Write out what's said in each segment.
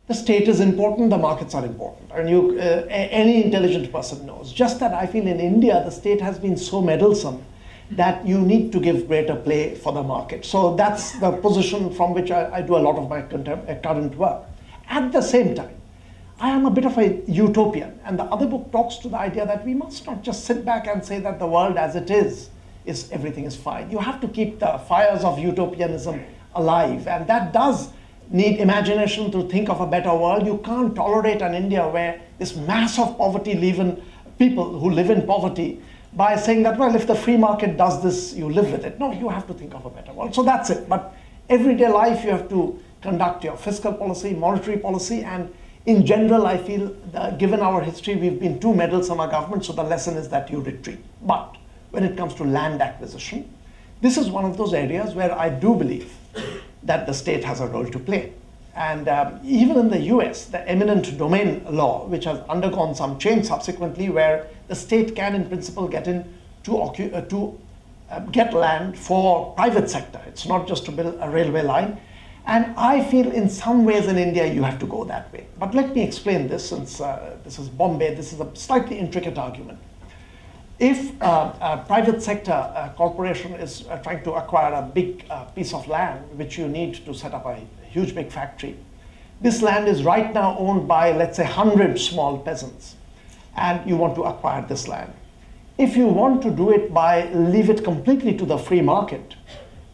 The state is important, the markets are important. And any intelligent person knows. Just that I feel in India, the state has been so meddlesome that you need to give greater play for the market. So that's the position from which I do a lot of my current work. At the same time, I am a bit of a utopian, and the other book talks to the idea that we must not just sit back and say that the world as it is everything is fine. You have to keep the fires of utopianism alive, and that does need imagination to think of a better world. You can't tolerate an India where this mass of poverty leaven people who live in poverty by saying that, well, if the free market does this, you live with it. No, you have to think of a better world. So that's it. But everyday life, you have to conduct your fiscal policy, monetary policy, and in general, I feel that given our history, we've been too meddlesome a government, so the lesson is that you retreat. But when it comes to land acquisition, this is one of those areas where I do believe that the state has a role to play. And even in the US, the eminent domain law, which has undergone some change subsequently, where the state can in principle get in to get land for private sector. It's not just to build a railway line. And I feel in some ways in India, you have to go that way. But let me explain this, since this is Bombay, this is a slightly intricate argument. If a private sector corporation is trying to acquire a big piece of land, which you need to set up a huge big factory, this land is right now owned by, let's say, 100 small peasants, and you want to acquire this land. If you want to do it by leave it completely to the free market,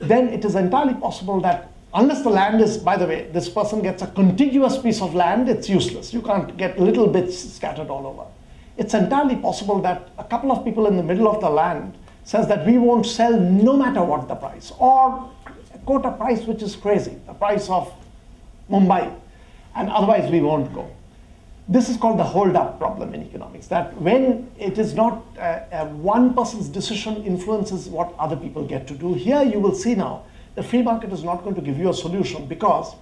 then it is entirely possible that unless the land is, by the way, this person gets a contiguous piece of land, it's useless. You can't get little bits scattered all over. It's entirely possible that a couple of people in the middle of the land says that we won't sell no matter what the price, or quote a price which is crazy, the price of Mumbai, and otherwise we won't go. This is called the hold-up problem in economics, that when it is not one person's decision influences what other people get to do. Here you will see now, the free market is not going to give you a solution, because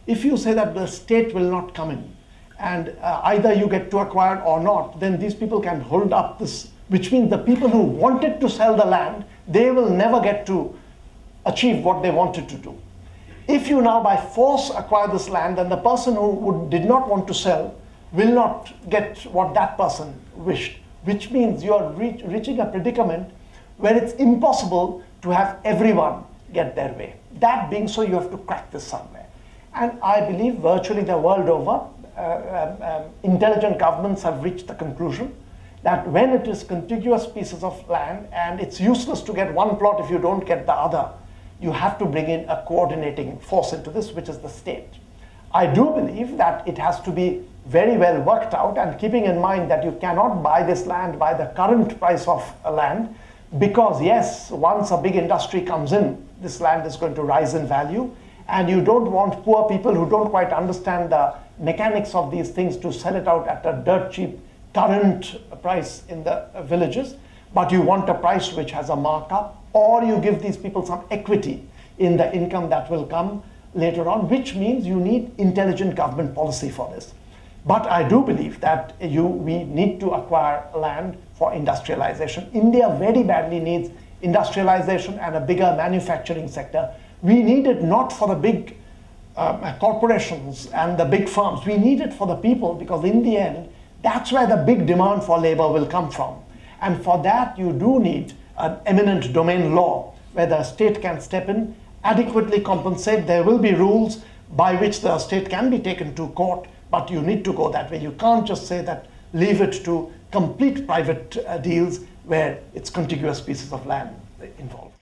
if you say that the state will not come in, and either you get to acquire or not, then these people can hold up this, which means the people who wanted to sell the land, they will never get to achieve what they wanted to do. If you now by force acquire this land, then the person who did not want to sell will not get what that person wished, which means you are reaching a predicament where it's impossible to have everyone get their way. That being so, you have to crack this somewhere. And I believe virtually the world over, intelligent governments have reached the conclusion that when it is contiguous pieces of land and it's useless to get one plot if you don't get the other, you have to bring in a coordinating force into this, which is the state. I do believe that it has to be very well worked out, and keeping in mind that you cannot buy this land by the current price of land, because yes, once a big industry comes in, this land is going to rise in value, and you don't want poor people who don't quite understand the mechanics of these things to sell it out at a dirt cheap current price in the villages, but you want a price which has a markup, or you give these people some equity in the income that will come later on, which means you need intelligent government policy for this. But I do believe that we need to acquire land for industrialization. India very badly needs industrialization and a bigger manufacturing sector. We need it not for the big corporations and the big firms. We need it for the people, because in the end, that's where the big demand for labor will come from. And for that, you do need an eminent domain law where the state can step in, adequately compensate. There will be rules by which the state can be taken to court, but you need to go that way. You can't just say that leave it to complete private deals where it's contiguous pieces of land involved.